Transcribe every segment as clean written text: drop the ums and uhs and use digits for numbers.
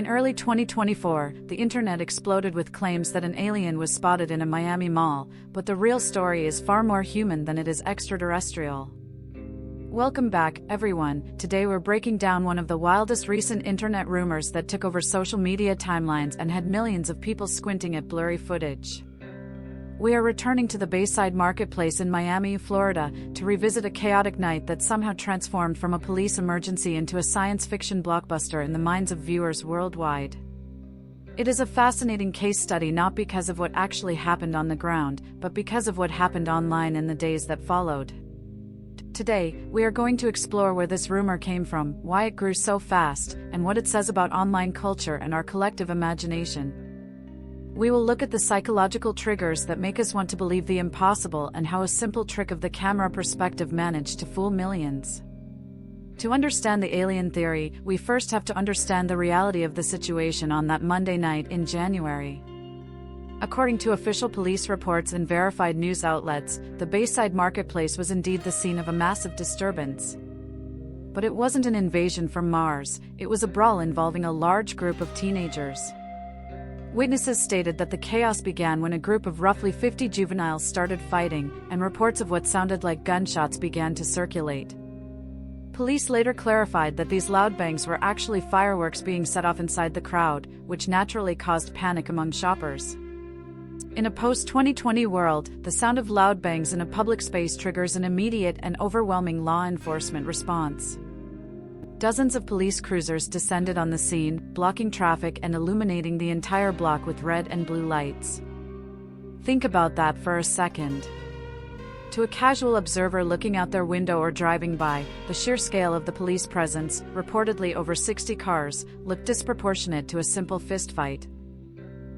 In early 2024, the internet exploded with claims that an alien was spotted in a Miami mall, but the real story is far more human than it is extraterrestrial. Welcome back, everyone. Today we're breaking down one of the wildest recent internet rumors that took over social media timelines and had millions of people squinting at blurry footage. We are returning to the Bayside Marketplace in Miami, Florida, to revisit a chaotic night that somehow transformed from a police emergency into a science fiction blockbuster in the minds of viewers worldwide. It is a fascinating case study not because of what actually happened on the ground, but because of what happened online in the days that followed. Today, we are going to explore where this rumor came from, why it grew so fast, and what it says about online culture and our collective imagination. We will look at the psychological triggers that make us want to believe the impossible and how a simple trick of the camera perspective managed to fool millions. To understand the alien theory, we first have to understand the reality of the situation on that Monday night in January. According to official police reports and verified news outlets, the Bayside Marketplace was indeed the scene of a massive disturbance. But it wasn't an invasion from Mars, it was a brawl involving a large group of teenagers. Witnesses stated that the chaos began when a group of roughly 50 juveniles started fighting, and reports of what sounded like gunshots began to circulate. Police later clarified that these loud bangs were actually fireworks being set off inside the crowd, which naturally caused panic among shoppers. In a post-2020 world, the sound of loud bangs in a public space triggers an immediate and overwhelming law enforcement response. Dozens of police cruisers descended on the scene, blocking traffic and illuminating the entire block with red and blue lights. Think about that for a second. To a casual observer looking out their window or driving by, the sheer scale of the police presence, reportedly over 60 cars, looked disproportionate to a simple fistfight.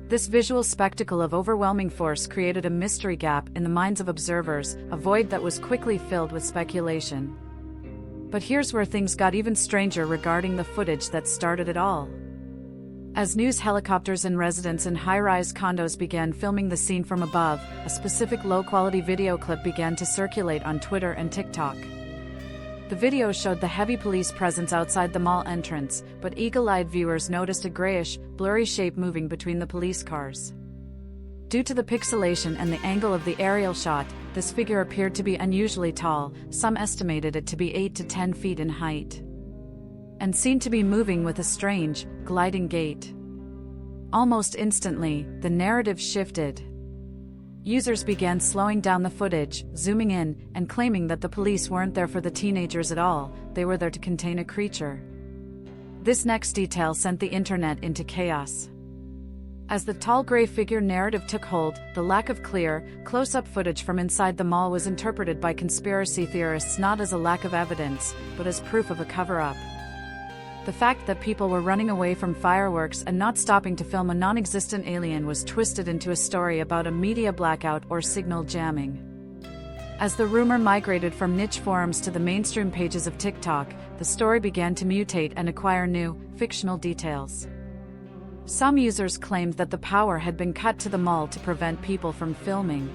This visual spectacle of overwhelming force created a mystery gap in the minds of observers, a void that was quickly filled with speculation. But here's where things got even stranger regarding the footage that started it all. As news helicopters and residents in high-rise condos began filming the scene from above, a specific low-quality video clip began to circulate on Twitter and TikTok. The video showed the heavy police presence outside the mall entrance, but eagle-eyed viewers noticed a grayish, blurry shape moving between the police cars. Due to the pixelation and the angle of the aerial shot, this figure appeared to be unusually tall, some estimated it to be 8 to 10 feet in height. And seemed to be moving with a strange, gliding gait. Almost instantly, the narrative shifted. Users began slowing down the footage, zooming in, and claiming that the police weren't there for the teenagers at all, they were there to contain a creature. This next detail sent the internet into chaos. As the tall gray figure narrative took hold, the lack of clear, close-up footage from inside the mall was interpreted by conspiracy theorists not as a lack of evidence, but as proof of a cover-up. The fact that people were running away from fireworks and not stopping to film a non-existent alien was twisted into a story about a media blackout or signal jamming. As the rumor migrated from niche forums to the mainstream pages of TikTok, the story began to mutate and acquire new, fictional details. Some users claimed that the power had been cut to the mall to prevent people from filming.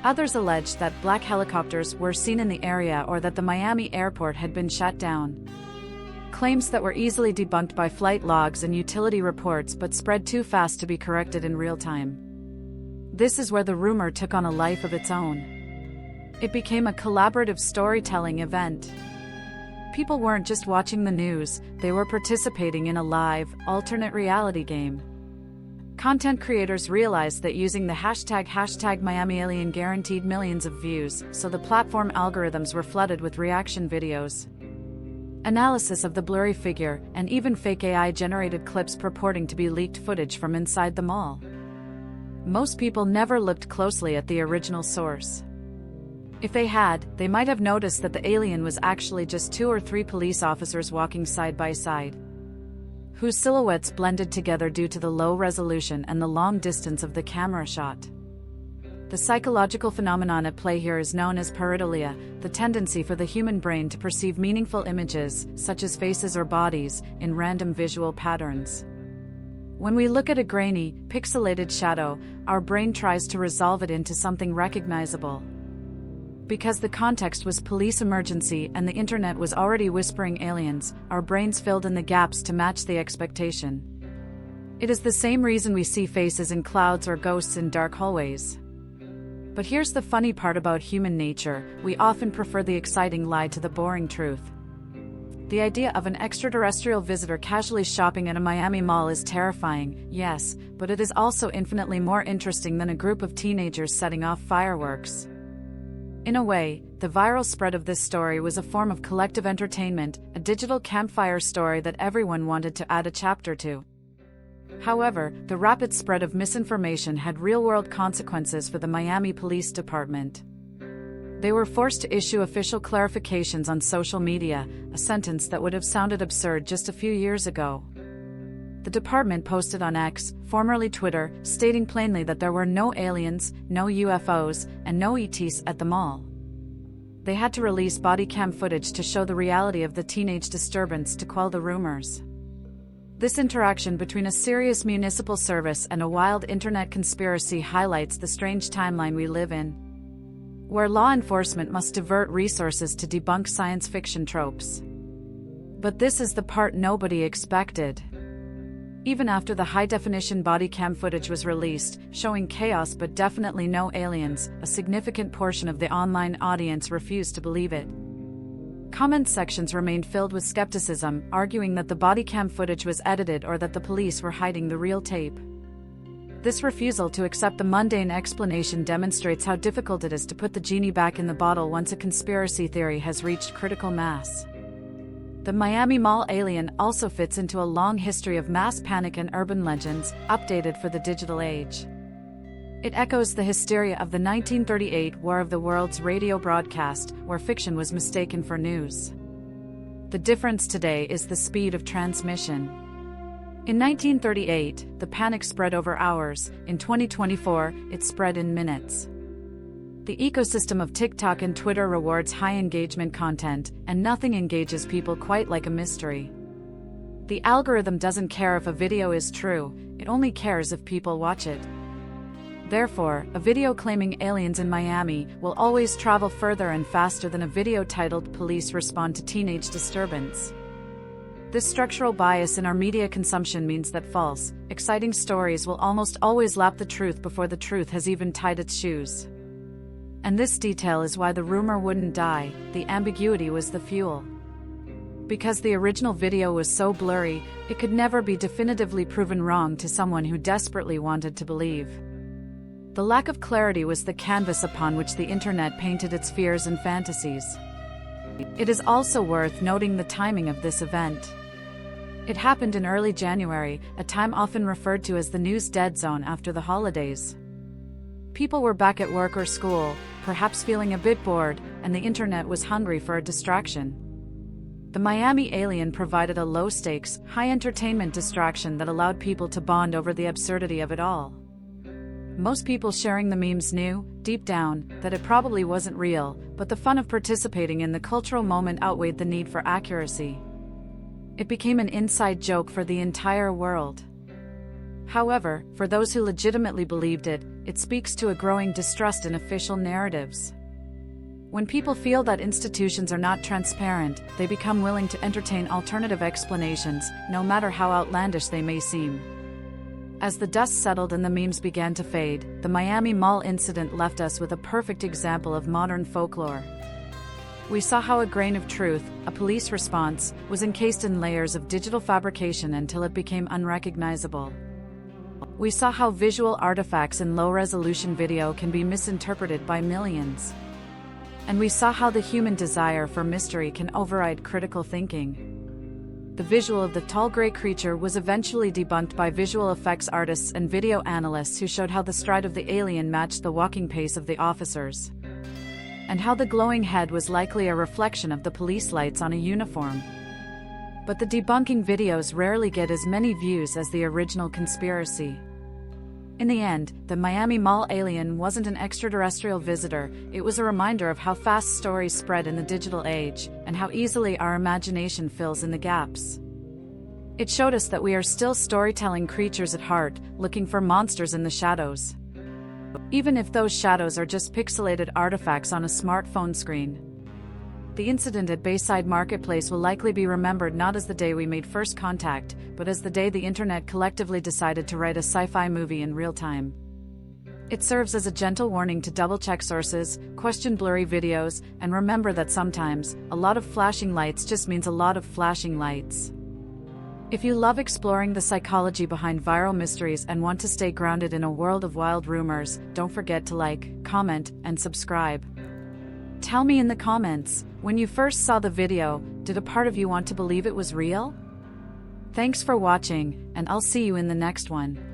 Others alleged that black helicopters were seen in the area or that the Miami airport had been shut down. Claims that were easily debunked by flight logs and utility reports but spread too fast to be corrected in real time. This is where the rumor took on a life of its own. It became a collaborative storytelling event. People weren't just watching the news, they were participating in a live, alternate reality game. Content creators realized that using the hashtag #MiamiAlien guaranteed millions of views, so the platform algorithms were flooded with reaction videos. Analysis of the blurry figure, and even fake AI-generated clips purporting to be leaked footage from inside the mall. Most people never looked closely at the original source. If they had, they might have noticed that the alien was actually just 2 or 3 police officers walking side by side, whose silhouettes blended together due to the low resolution and the long distance of the camera shot. The psychological phenomenon at play here is known as pareidolia, the tendency for the human brain to perceive meaningful images, such as faces or bodies, in random visual patterns. When we look at a grainy, pixelated shadow, our brain tries to resolve it into something recognizable. Because the context was police emergency and the internet was already whispering aliens, our brains filled in the gaps to match the expectation. It is the same reason we see faces in clouds or ghosts in dark hallways. But here's the funny part about human nature: we often prefer the exciting lie to the boring truth. The idea of an extraterrestrial visitor casually shopping at a Miami mall is terrifying, yes, but it is also infinitely more interesting than a group of teenagers setting off fireworks. In a way, the viral spread of this story was a form of collective entertainment, a digital campfire story that everyone wanted to add a chapter to. However, the rapid spread of misinformation had real-world consequences for the Miami Police Department. They were forced to issue official clarifications on social media, a sentence that would have sounded absurd just a few years ago. The department posted on X, formerly Twitter, stating plainly that there were no aliens, no UFOs, and no ETs at the mall. They had to release body cam footage to show the reality of the teenage disturbance to quell the rumors. This interaction between a serious municipal service and a wild internet conspiracy highlights the strange timeline we live in, where law enforcement must divert resources to debunk science fiction tropes. But this is the part nobody expected. Even after the high-definition body cam footage was released, showing chaos but definitely no aliens, a significant portion of the online audience refused to believe it. Comment sections remained filled with skepticism, arguing that the body cam footage was edited or that the police were hiding the real tape. This refusal to accept the mundane explanation demonstrates how difficult it is to put the genie back in the bottle once a conspiracy theory has reached critical mass. The Miami Mall alien also fits into a long history of mass panic and urban legends, updated for the digital age. It echoes the hysteria of the 1938 War of the Worlds radio broadcast, where fiction was mistaken for news. The difference today is the speed of transmission. In 1938, the panic spread over hours. In 2024, it spread in minutes. The ecosystem of TikTok and Twitter rewards high engagement content, and nothing engages people quite like a mystery. The algorithm doesn't care if a video is true, it only cares if people watch it. Therefore, a video claiming aliens in Miami will always travel further and faster than a video titled "Police Respond to Teenage Disturbance." This structural bias in our media consumption means that false, exciting stories will almost always lap the truth before the truth has even tied its shoes. And this detail is why the rumor wouldn't die: the ambiguity was the fuel. Because the original video was so blurry, it could never be definitively proven wrong to someone who desperately wanted to believe. The lack of clarity was the canvas upon which the internet painted its fears and fantasies. It is also worth noting the timing of this event. It happened in early January, a time often referred to as the news dead zone after the holidays. People were back at work or school, perhaps feeling a bit bored, and the internet was hungry for a distraction. The Miami alien provided a low-stakes, high-entertainment distraction that allowed people to bond over the absurdity of it all. Most people sharing the memes knew, deep down, that it probably wasn't real, but the fun of participating in the cultural moment outweighed the need for accuracy. It became an inside joke for the entire world. However, for those who legitimately believed it, it speaks to a growing distrust in official narratives. When people feel that institutions are not transparent, they become willing to entertain alternative explanations, no matter how outlandish they may seem. As the dust settled and the memes began to fade, the Miami Mall incident left us with a perfect example of modern folklore. We saw how a grain of truth, a police response, was encased in layers of digital fabrication until it became unrecognizable. We saw how visual artifacts in low-resolution video can be misinterpreted by millions. And we saw how the human desire for mystery can override critical thinking. The visual of the tall gray creature was eventually debunked by visual effects artists and video analysts who showed how the stride of the alien matched the walking pace of the officers, and how the glowing head was likely a reflection of the police lights on a uniform. But the debunking videos rarely get as many views as the original conspiracy. In the end, the Miami Mall alien wasn't an extraterrestrial visitor, it was a reminder of how fast stories spread in the digital age, and how easily our imagination fills in the gaps. It showed us that we are still storytelling creatures at heart, looking for monsters in the shadows. even if those shadows are just pixelated artifacts on a smartphone screen. The incident at Bayside Marketplace will likely be remembered not as the day we made first contact, but as the day the internet collectively decided to write a sci-fi movie in real time. It serves as a gentle warning to double-check sources, question blurry videos, and remember that sometimes, a lot of flashing lights just means a lot of flashing lights. If you love exploring the psychology behind viral mysteries and want to stay grounded in a world of wild rumors, don't forget to like, comment, and subscribe. Tell me in the comments, when you first saw the video, did a part of you want to believe it was real? Thanks for watching, and I'll see you in the next one.